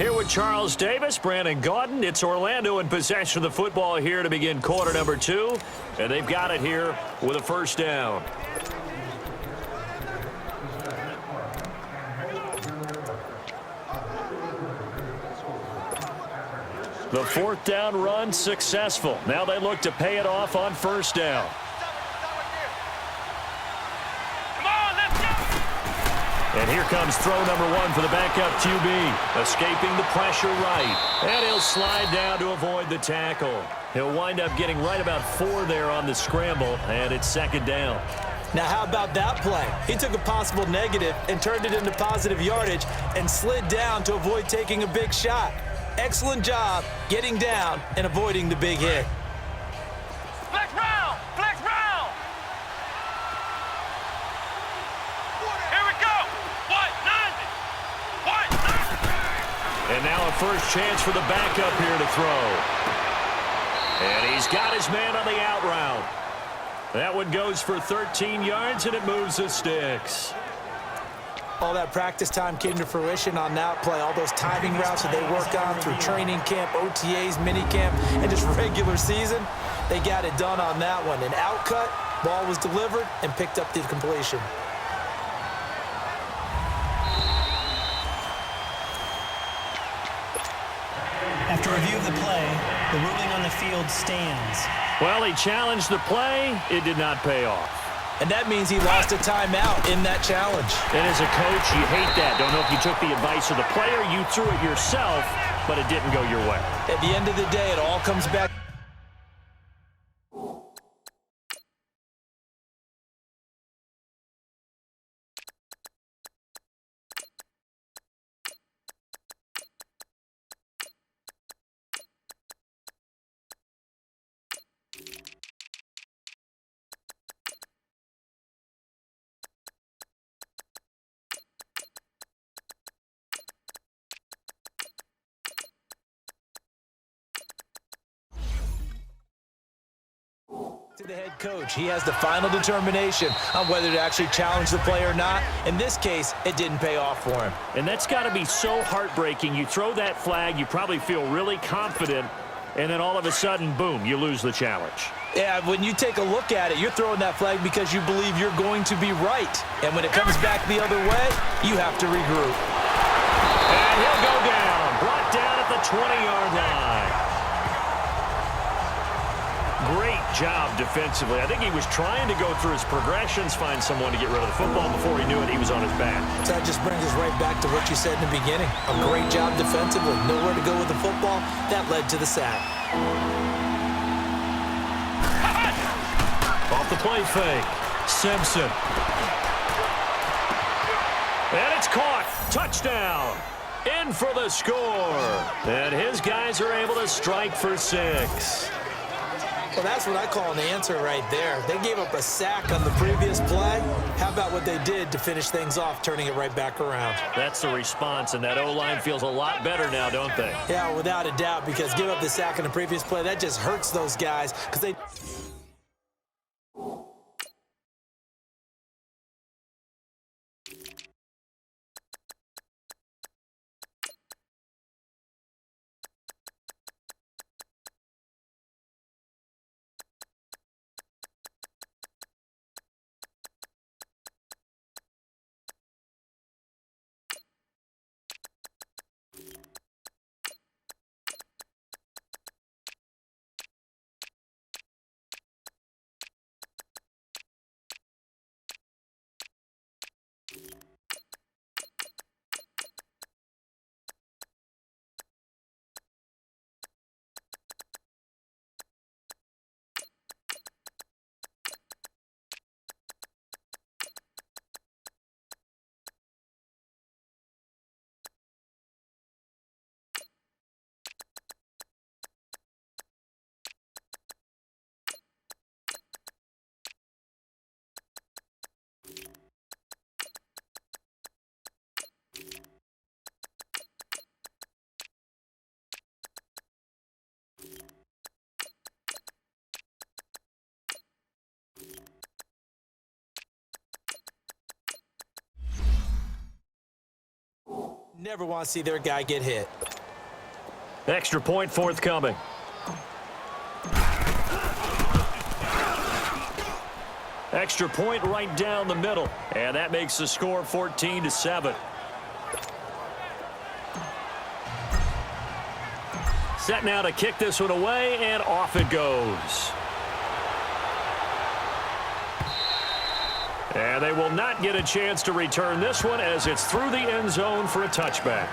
Here with Charles Davis, Brandon Gaudin. It's Orlando in possession of the football here to begin quarter number 2. And they've got it here with a first down. The fourth down run successful. Now they look to pay it off on first down. And here comes throw number 1 for the backup QB. Escaping the pressure right. And he'll slide down to avoid the tackle. He'll wind up getting right about 4 there on the scramble, and it's second down. Now how about that play? He took a possible negative and turned it into positive yardage and slid down to avoid taking a big shot. Excellent job getting down and avoiding the big hit. Flex round! Flex round! Here we go! White, 90! White, 90! And now a first chance for the backup here to throw. And he's got his man on the out route. That one goes for 13 yards, and it moves the sticks. All that practice time came to fruition on that play. All those timing routes that they work on through training camp, OTAs, minicamp, and just regular season, they got it done on that one. An outcut, ball was delivered, and picked up the completion. After review of the play, the ruling on the field stands. Well, he challenged the play. It did not pay off. And that means he lost a timeout in that challenge. And as a coach, you hate that. Don't know if you took the advice of the player, you threw it yourself, but it didn't go your way. At the end of the day, it all comes back. To the head coach, he has the final determination on whether to actually challenge the play or not. In this case, it didn't pay off for him. And that's got to be so heartbreaking. You throw that flag, you probably feel really confident, and then all of a sudden, boom, you lose the challenge. Yeah, when you take a look at it, you're throwing that flag because you believe you're going to be right. And when it comes back the other way, you have to regroup. And he'll go down, brought down at the 20-yard line. Great job defensively. I think he was trying to go through his progressions, find someone to get rid of the football. Before he knew it, he was on his back. So that just brings us right back to what you said in the beginning. A great job defensively. Nowhere to go with the football. That led to the sack. Off the play fake. Simpson. And it's caught. Touchdown. In for the score. And his guys are able to strike for 6. Well, that's what I call an answer right there. They gave up a sack on the previous play. How about what they did to finish things off, turning it right back around? That's the response, and that O-line feels a lot better now, don't they? Yeah, without a doubt, because give up the sack on the previous play, that just hurts those guys because they... Never want to see their guy get hit. Extra point forthcoming. Extra point right down the middle. And that makes the score 14-7. Set now to kick this one away, and off it goes. And they will not get a chance to return this one as it's through the end zone for a touchback.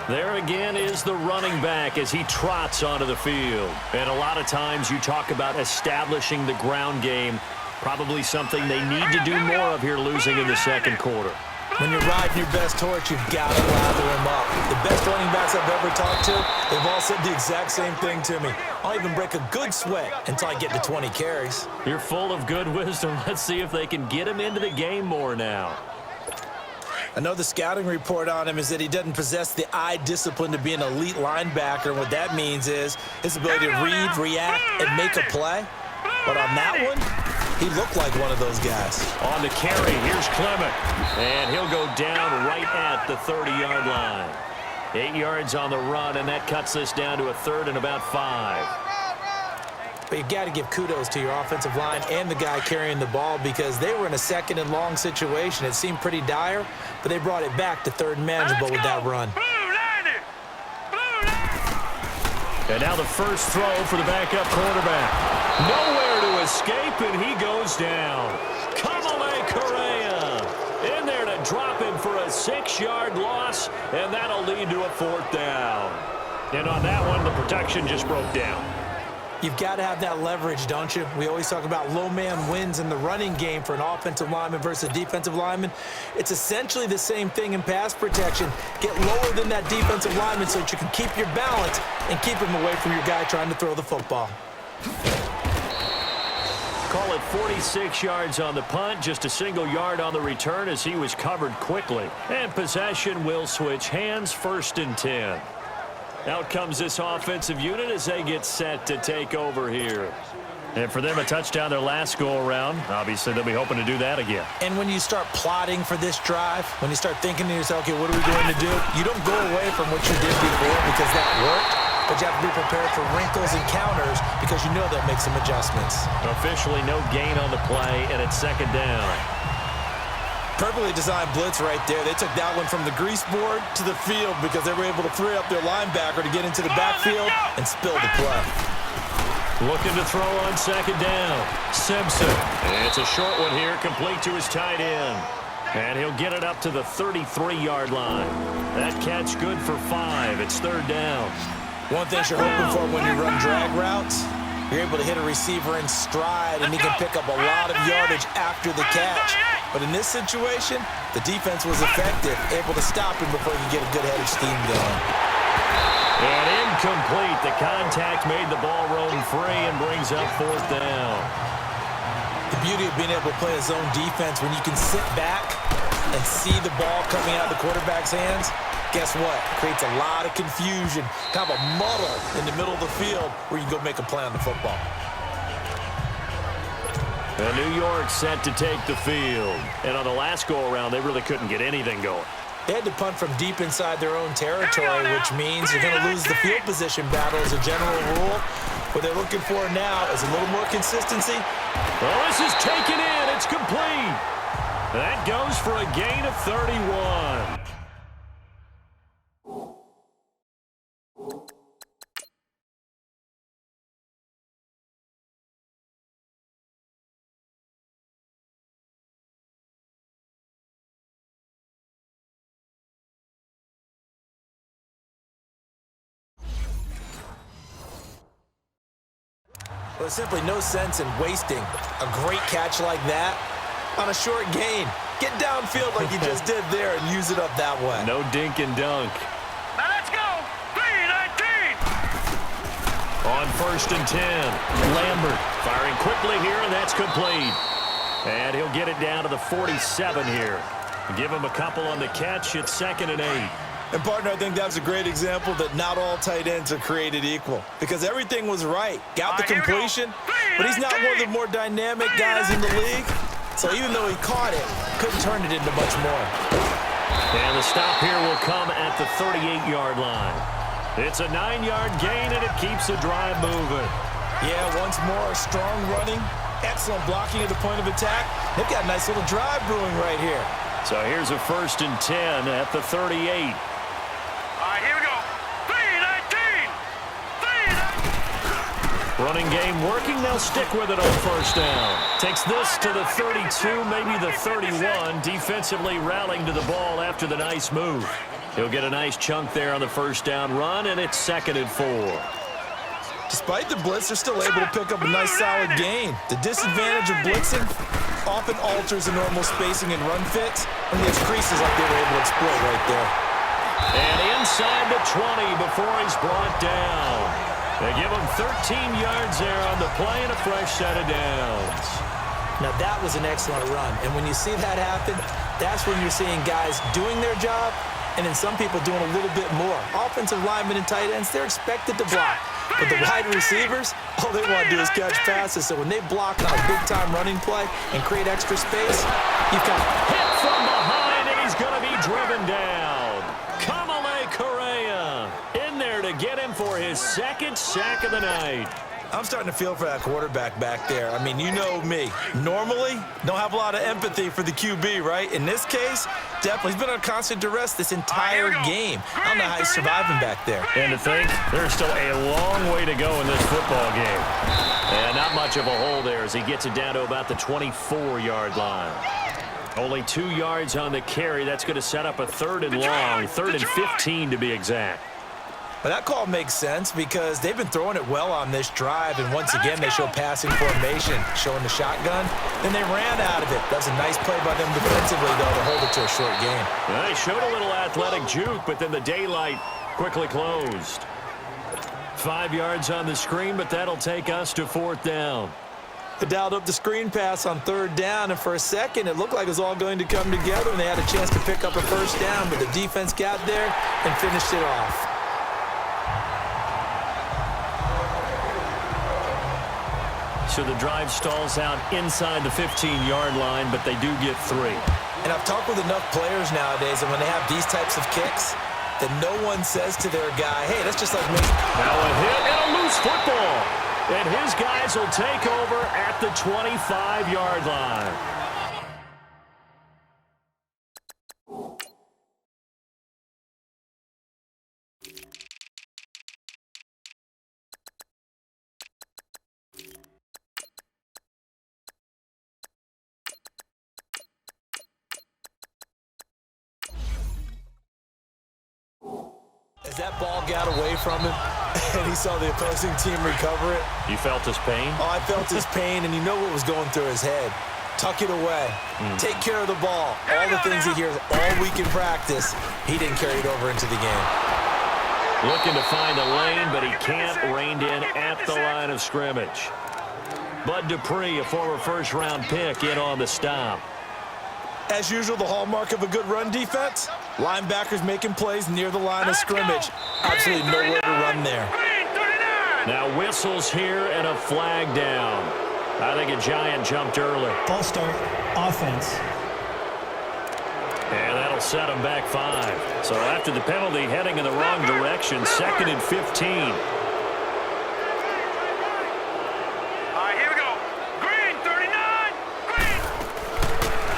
There again is the running back as he trots onto the field. And a lot of times you talk about establishing the ground game, probably something they need to do more of here losing in the second quarter. When you're riding your best horse, you've got to lather him up. The best running backs I've ever talked to, they've all said the exact same thing to me. I'll even break a good sweat until I get to 20 carries. You're full of good wisdom. Let's see if they can get him into the game more now. I know the scouting report on him is that he doesn't possess the eye discipline to be an elite linebacker. And what that means is his ability to read, react, and make a play. But on that one, he looked like one of those guys. On the carry, here's Clement. And he'll go down right at the 30-yard line. 8 yards on the run, and that cuts this down to a 3rd and about 5. But you got to give kudos to your offensive line and the guy carrying the ball because they were in a 2nd and long situation. It seemed pretty dire, but they brought it back to 3rd and manageable with that run. And now the first throw for the backup quarterback. Nowhere to escape, and he goes down. Kamale Correa in there to drop him for a 6-yard loss, and that'll lead to a 4th down. And on that one, the protection just broke down. You've got to have that leverage, don't you? We always talk about low man wins in the running game for an offensive lineman versus a defensive lineman. It's essentially the same thing in pass protection. Get lower than that defensive lineman so that you can keep your balance and keep him away from your guy trying to throw the football. Call it 46 yards on the punt, just a single yard on the return as he was covered quickly. And possession will switch hands, 1st and 10. Out comes this offensive unit as they get set to take over here. And for them, a touchdown their last go-around. Obviously, they'll be hoping to do that again. And when you start plotting for this drive, when you start thinking to yourself, okay, what are we going to do? You don't go away from what you did before because that worked, but you have to be prepared for wrinkles and counters because you know they'll make some adjustments. Officially no gain on the play, and it's 2nd down. Perfectly designed blitz right there. They took that one from the grease board to the field because they were able to free up their linebacker to get into the backfield and spill the play. Looking to throw on 2nd down. Simpson. And it's a short one here, complete to his tight end. And he'll get it up to the 33-yard line. That catch good for 5. It's 3rd down. One thing you're hoping for when you run drag routes, you're able to hit a receiver in stride, and he can pick up a lot of yardage after the catch. But in this situation, the defense was effective, able to stop him before he could get a good head of steam going. And incomplete. The contact made the ball roam free and brings up 4th down. The beauty of being able to play a zone defense when you can sit back and see the ball coming out of the quarterback's hands, guess what? Creates a lot of confusion, kind of a muddle in the middle of the field where you can go make a play on the football. And New York set to take the field. And on the last go-around, they really couldn't get anything going. They had to punt from deep inside their own territory, which means you're going to lose the field position battle as a general rule. What they're looking for now is a little more consistency. Well, this is taken in. It's complete. That goes for a gain of 31. There's simply no sense in wasting a great catch like that on a short gain. Get downfield like you just did there and use it up that way. No dink and dunk. Now let's go. 3-19. On 1st and 10, Lambert firing quickly here, and that's complete. And he'll get it down to the 47 here. Give him a couple on the catch. It's 2nd and 8. And, partner, I think that's a great example that not all tight ends are created equal because everything was right. Got the completion, but he's not one of the more dynamic guys in the league. So even though he caught it, couldn't turn it into much more. And the stop here will come at the 38-yard line. It's a 9-yard gain, and it keeps the drive moving. Yeah, once more, strong running, excellent blocking at the point of attack. They've got a nice little drive brewing right here. So here's a 1st and 10 at the 38. All right, here we go. 3-19. 3-19. Running game working. They'll stick with it on 1st down. Takes this to the 32, maybe the 31. Defensively rallying to the ball after the nice move. He'll get a nice chunk there on the 1st down run, and it's 2nd and 4. Despite the blitz, they're still able to pick up a nice solid gain. The disadvantage of blitzing often alters the normal spacing and run fits, and there's creases like they were able to exploit right there. And inside the 20 before he's brought down. They give him 13 yards there on the play and a fresh set of downs. Now that was an excellent run, and when you see that happen, that's when you're seeing guys doing their job, and then some people doing a little bit more. Offensive linemen and tight ends, they're expected to block. But the wide receivers, all they want to do is catch passes. So when they block on a big-time running play and create extra space, you've got hit from behind, and he's going to be driven down. Kamale Correa in there to get him for his 2nd sack of the night. I'm starting to feel for that quarterback back there. I mean, you know me. Normally, don't have a lot of empathy for the QB, right? In this case, definitely. He's been on constant duress this entire game. I don't know how he's surviving back there. And to think, there's still a long way to go in this football game. And not much of a hole there as he gets it down to about the 24-yard line. Only 2 yards on the carry. That's going to set up a 3rd and long, 3rd and 15 to be exact. But that call makes sense because they've been throwing it well on this drive, and once again they show passing formation, showing the shotgun. Then they ran out of it. That's a nice play by them defensively, though, to hold it to a short game. Well, they showed a little athletic juke, but then the daylight quickly closed. 5 yards on the screen, but that'll take us to 4th down. They dialed up the screen pass on 3rd down, and for a second it looked like it was all going to come together, and they had a chance to pick up a 1st down, but the defense got there and finished it off. So the drive stalls out inside the 15-yard line, but they do get 3. And I've talked with enough players nowadays, and when they have these types of kicks, that no one says to their guy, hey, that's just like me. Now a hit and a loose football. And his guys will take over at the 25-yard line. As that ball got away from him and he saw the opposing team recover it. You felt his pain? Oh, I felt his pain, and you know what was going through his head. Tuck it away. Take care of the ball. All the things he hears all week in practice, he didn't carry it over into the game. Looking to find a lane, but he can't. Reined in at the line of scrimmage. Bud Dupree, a former first-round pick, in on the stop. As usual, the hallmark of a good run defense, linebackers making plays near the line of scrimmage. Absolutely nowhere to run there. Now whistles here and a flag down. I think a giant jumped early. False start, offense. And that'll set him back 5. So after the penalty, heading in the wrong direction, 2nd and 15.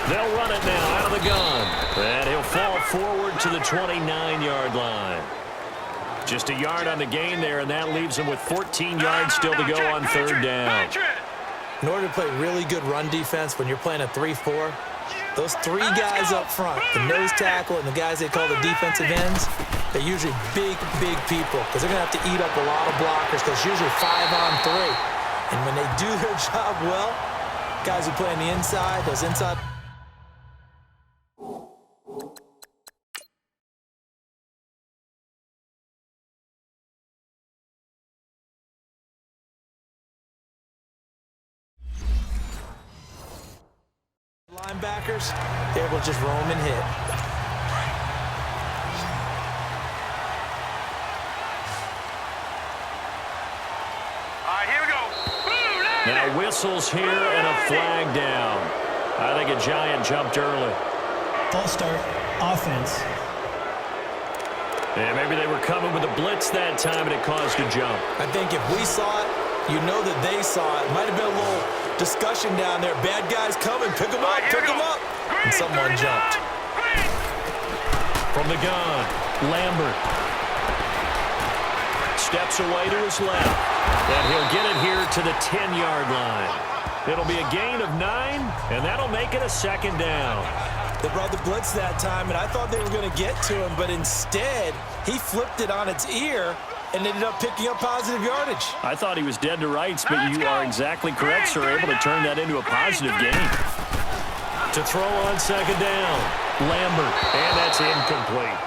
They'll run it now out of the gun. And he'll fall forward to the 29-yard line. Just a yard on the gain there, and that leaves him with 14 yards still to go on 3rd down. In order to play really good run defense when you're playing a 3-4, those 3 guys up front, the nose tackle and the guys they call the defensive ends, they're usually big, big people because they're going to have to eat up a lot of blockers because it's usually 5-on-3. And when they do their job well, guys who play on the inside, those inside linebackers, they're able to just roam and hit. All right, here we go. Now whistles here and a flag down. I think a giant jumped early. False start, offense. And maybe they were coming with a blitz that time, and it caused a jump. I think if we saw it, you know that they saw it. Might have been a little discussion down there. Bad guys coming. Pick them up. Pick them up. And someone jumped. From the gun, Lambert. Steps away to his left. And he'll get it here to the 10-yard line. It'll be a gain of 9, and that'll make it a second down. They brought the blitz that time, and I thought they were going to get to him, but instead, he flipped it on its ear and ended up picking up positive yardage. I thought he was dead to rights, but you are exactly correct, sir, able to turn that into a positive gain. To throw on second down, Lambert, and that's incomplete.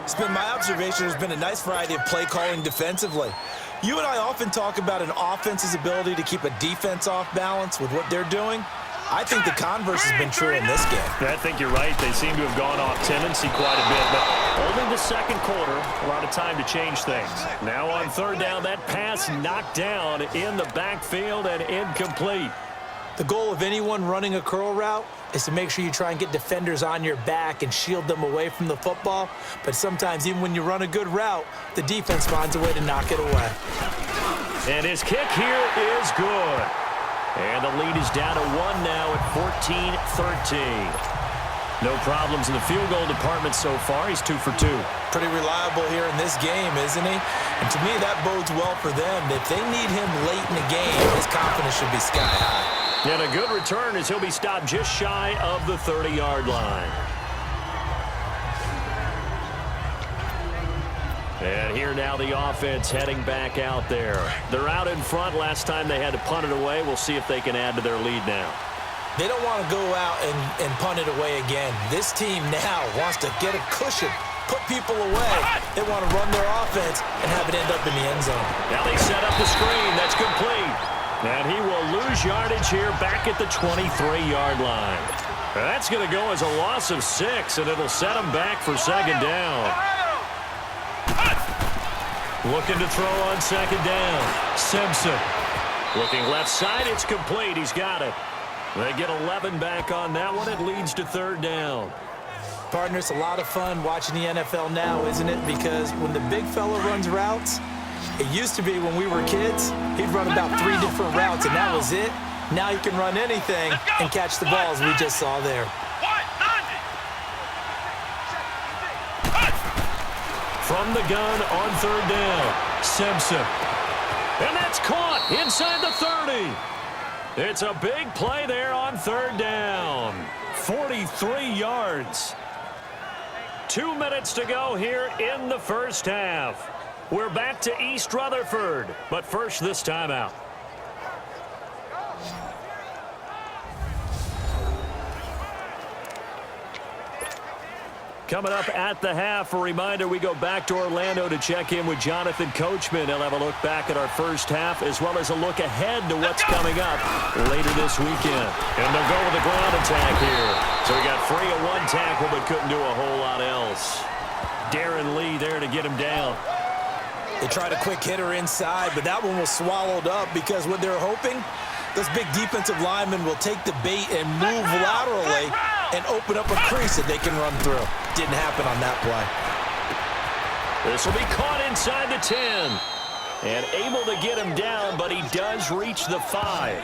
It's been my observation there's been a nice variety of play calling defensively. You and I often talk about an offense's ability to keep a defense off balance with what they're doing. I think the converse has been true in this game. I think you're right. They seem to have gone off tendency quite a bit, but only the second quarter, a lot of time to change things. Now on third down, that pass knocked down in the backfield and incomplete. The goal of anyone running a curl route is to make sure you try and get defenders on your back and shield them away from the football. But sometimes, even when you run a good route, the defense finds a way to knock it away. And his kick here is good. And the lead is down to 1 now at 14-13. No problems in the field goal department so far. He's 2 for 2. Pretty reliable here in this game, isn't he? And to me, that bodes well for them. If they need him late in the game, his confidence should be sky high. And a good return as he'll be stopped just shy of the 30-yard line. And here now the offense heading back out there. They're out in front. Last time they had to punt it away. We'll see if they can add to their lead now. They don't want to go out and punt it away again. This team now wants to get a cushion, put people away. They want to run their offense and have it end up in the end zone. Now they set up the screen. That's complete. And he will lose yardage here back at the 23-yard line. That's going to go as a loss of 6, and it'll set him back for second down. Looking to throw on second down. Simpson. Looking left side. It's complete. He's got it. They get 11 back on that one. It leads to third down. Partner, it's a lot of fun watching the NFL now, isn't it? Because when the big fella runs routes, it used to be when we were kids, he'd run about 3 different routes, and that was it. Now you can run anything and catch the balls we just saw there. From the gun on third down, Simpson. And that's caught inside the 30. It's a big play there on third down. 43 yards. 2 minutes to go here in the first half. We're back to East Rutherford, but first this timeout. Coming up at the half, a reminder, we go back to Orlando to check in with Jonathan Coachman. He'll have a look back at our first half as well as a look ahead to what's coming up later this weekend. And they'll go with a ground attack here. So we got 3 of 1 tackle but couldn't do a whole lot else. Darren Lee there to get him down. They tried a quick hitter inside, but that one was swallowed up because what they're hoping, those big defensive linemen will take the bait and move laterally and open up a crease that they can run through. Didn't happen on that play. This will be caught inside the 10. And able to get him down, but he does reach the 5.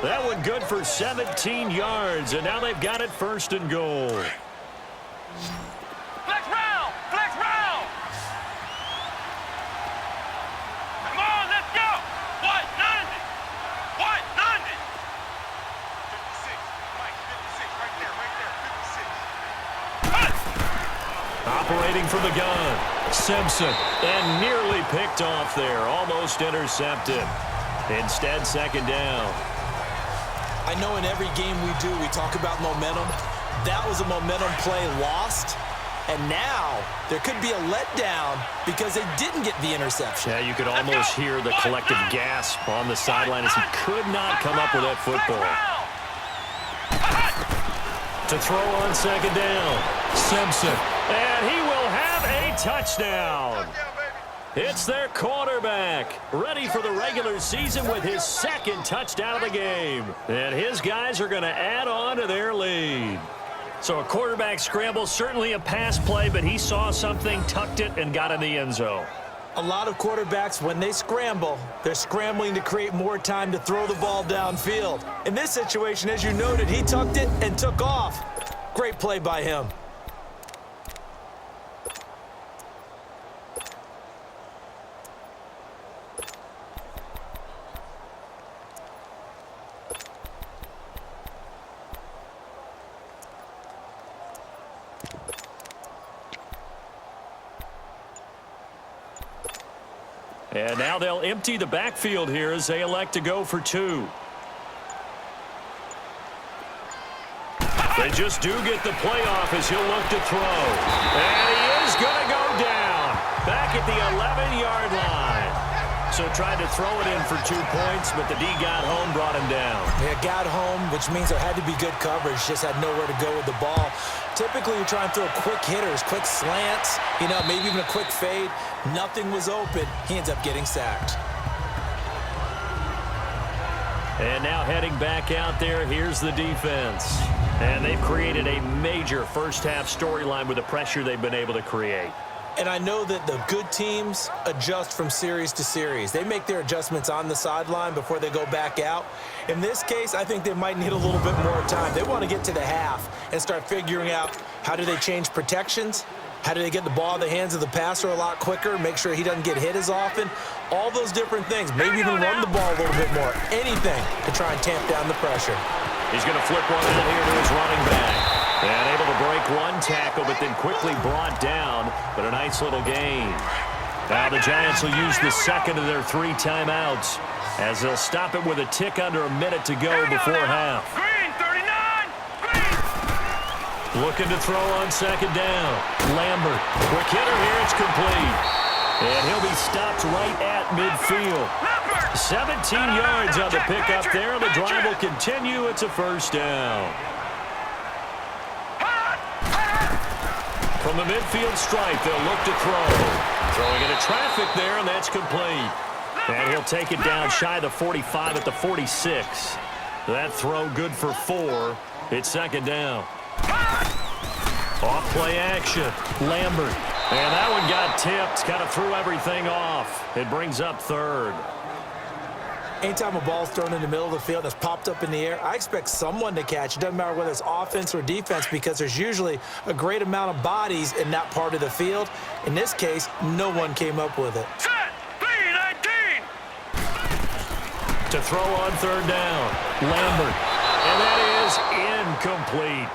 That one good for 17 yards, and now they've got it first and goal. Flex round! Flex round! Come on, let's go! What? 90! What? 90! 56. Mike, 56. Right there, 56. Operating from the gun, Simpson, and nearly picked off there, almost intercepted. Instead, second down. I know in every game we do, we talk about momentum. That was a momentum play lost, and now there could be a letdown because they didn't get the interception. Yeah, you could almost hear the collective gasp on the sideline as he could not come up with that football. To throw on second down, Simpson, and he will have a touchdown. It's their quarterback, ready for the regular season with his second touchdown of the game. And his guys are going to add on to their lead. So a quarterback scramble, certainly a pass play, but he saw something, tucked it, and got in the end zone. A lot of quarterbacks, when they scramble, they're scrambling to create more time to throw the ball downfield. In this situation, as you noted, he tucked it and took off. Great play by him. And now they'll empty the backfield here as they elect to go for 2. They just do get the play off as he'll look to throw. And he is going to go down back at the 11-yard line. So tried to throw it in for 2 points, but the D got home, brought him down. Yeah, got home, which means there had to be good coverage. Just had nowhere to go with the ball. Typically, you're trying to throw quick hitters, quick slants, maybe even a quick fade. Nothing was open. He ends up getting sacked. And now heading back out there, here's the defense. And they've created a major first-half storyline with the pressure they've been able to create. And I know that the good teams adjust from series to series. They make their adjustments on the sideline before they go back out. In this case, I think they might need a little bit more time. They want to get to the half and start figuring out how do they change protections, how do they get the ball in the hands of the passer a lot quicker, make sure he doesn't get hit as often, all those different things. Maybe even run the ball a little bit more. Anything to try and tamp down the pressure. He's going to flip one out here to his running back. And able to break one tackle, but then quickly brought down. But a nice little gain. Now the Giants will use the second of their 3 timeouts as they'll stop it with a tick under a minute to go before half. Green, 39! Green! Looking to throw on second down. Lambert. Quick hitter here. It's complete. And he'll be stopped right at midfield. 17 yards on the pickup there. The drive will continue. It's a first down. From the midfield stripe, they'll look to throw. Throwing into traffic there, and that's complete. And he'll take it down shy of the 45 at the 46. That throw good for 4. It's second down. Off play action. Lambert. And that one got tipped. Kind of threw everything off. It brings up third. Anytime a ball's thrown in the middle of the field that's popped up in the air, I expect someone to catch. It doesn't matter whether it's offense or defense because there's usually a great amount of bodies in that part of the field. In this case, no one came up with it. Set! B-19! To throw on third down. Lambert. And that is incomplete.